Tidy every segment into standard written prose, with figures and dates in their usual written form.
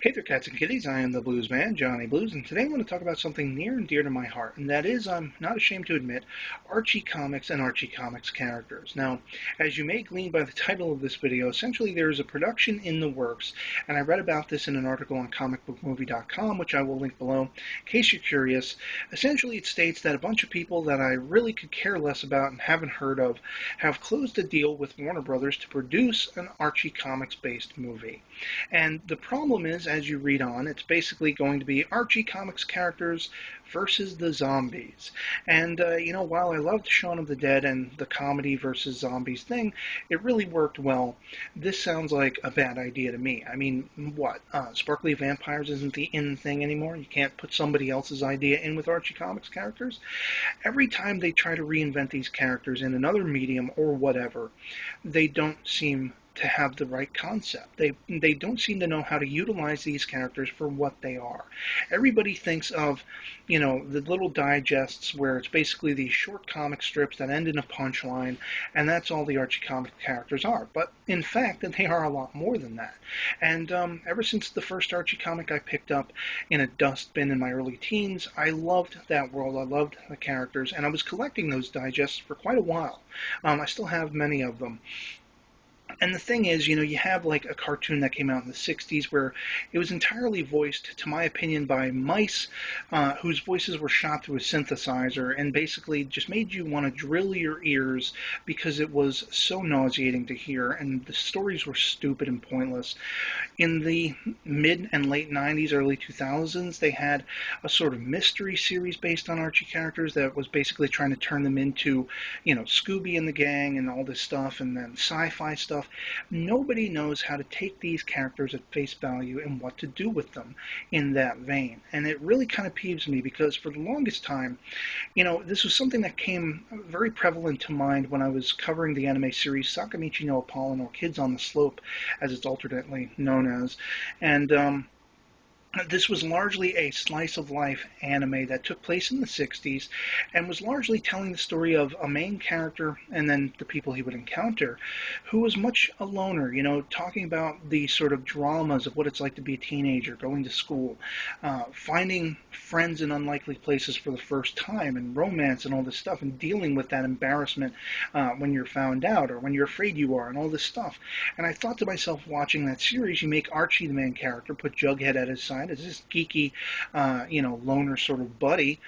Hey there, cats and kitties. I am the Blues Man, Johnny Blues, and today I want to talk about something near and dear to my heart, and that is, I'm not ashamed to admit, Archie Comics and Archie Comics characters. Now, as you may glean by the title of this video, essentially there is a production in the works, and I read about this in an article on comicbookmovie.com, which I will link below, in case you're curious. Essentially, it states that a bunch of people that I really could care less about and haven't heard of have closed a deal with Warner Brothers to produce an Archie Comics-based movie. And the problem is, as you read on, it's basically going to be Archie Comics characters versus the zombies. And, while I loved Shaun of the Dead and the comedy versus zombies thing, it really worked well. This sounds like a bad idea to me. I mean, what? Sparkly vampires isn't the in thing anymore? You can't put somebody else's idea in with Archie Comics characters? Every time they try to reinvent these characters in another medium or whatever, they don't seem to have the right concept. They don't seem to know how to utilize these characters for what they are. Everybody thinks of, the little digests where it's basically these short comic strips that end in a punchline, and that's all the Archie comic characters are. But in fact, they are a lot more than that. And ever since the first Archie comic I picked up in a dustbin in my early teens, I loved that world. I loved the characters, and I was collecting those digests for quite a while. I still have many of them. And the thing is, you have like a cartoon that came out in the 60s where it was entirely voiced, to my opinion, by mice whose voices were shot through a synthesizer and basically just made you want to drill your ears because it was so nauseating to hear and the stories were stupid and pointless. In the mid and late 90s, early 2000s, they had a sort of mystery series based on Archie characters that was basically trying to turn them into, Scooby and the Gang and all this stuff, and then sci-fi stuff. Nobody knows how to take these characters at face value and what to do with them in that vein. And it really kind of peeves me because for the longest time, this was something that came very prevalent to mind when I was covering the anime series Sakamichi no Apollon, or Kids on the Slope, as it's alternately known as. And this was largely a slice-of-life anime that took place in the 60s and was largely telling the story of a main character and then the people he would encounter who was much a loner, talking about the sort of dramas of what it's like to be a teenager, going to school, finding friends in unlikely places for the first time, and romance and all this stuff, and dealing with that embarrassment when you're found out or when you're afraid you are, and all this stuff. And I thought to myself, watching that series, you make Archie the main character, put Jughead at his side as this geeky, loner sort of buddy,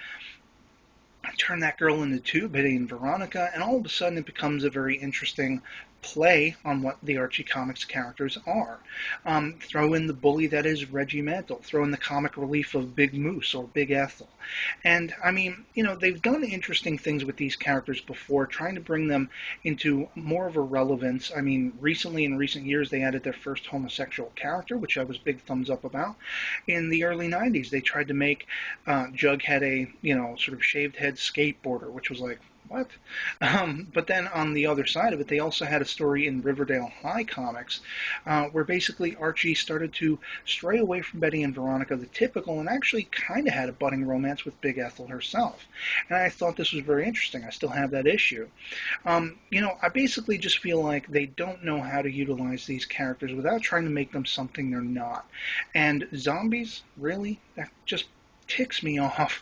turn that girl into two, Betty and Veronica, and all of a sudden it becomes a very interesting play on what the Archie Comics characters are. Throw in the bully that is Reggie Mantle. Throw in the comic relief of Big Moose or Big Ethel. And, they've done interesting things with these characters before, trying to bring them into more of a relevance. I mean, recently, in recent years, they added their first homosexual character, which I was big thumbs up about. In the early 90s, they tried to make Jughead a, sort of shaved head skateboarder, which was like, what? But then on the other side of it, they also had a story in Riverdale High Comics where basically Archie started to stray away from Betty and Veronica, the typical, and actually kind of had a budding romance with Big Ethel herself. And I thought this was very interesting. I still have that issue. I basically just feel like they don't know how to utilize these characters without trying to make them something they're not. And zombies, really? That just ticks me off.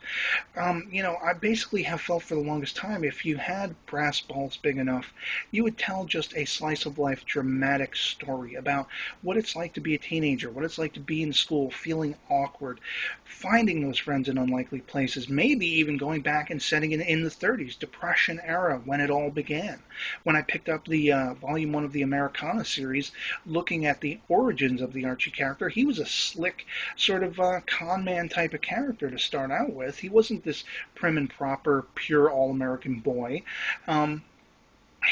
I basically have felt for the longest time if you had brass balls big enough, you would tell just a slice-of-life dramatic story about what it's like to be a teenager, what it's like to be in school, feeling awkward, finding those friends in unlikely places, maybe even going back and setting it in the 30s, Depression era, when it all began. When I picked up the Volume 1 of the Americana series, looking at the origins of the Archie character, he was a slick, sort of con man type of character to start out with. He wasn't this prim and proper, pure all-American boy.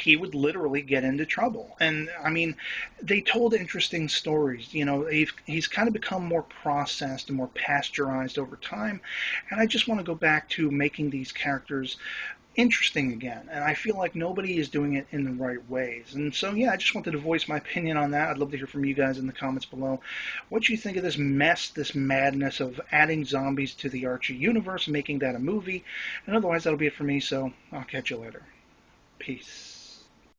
He would literally get into trouble. And, I mean, they told interesting stories. He's kind of become more processed and more pasteurized over time. And I just want to go back to making these characters interesting again, and I feel like nobody is doing it in the right ways. And so, yeah, I just wanted to voice my opinion on that. I'd love to hear from you guys in the comments below what you think of this mess, this madness of adding zombies to the Archie universe, making that a movie. And otherwise, that'll be it for me, so I'll catch you later. Peace.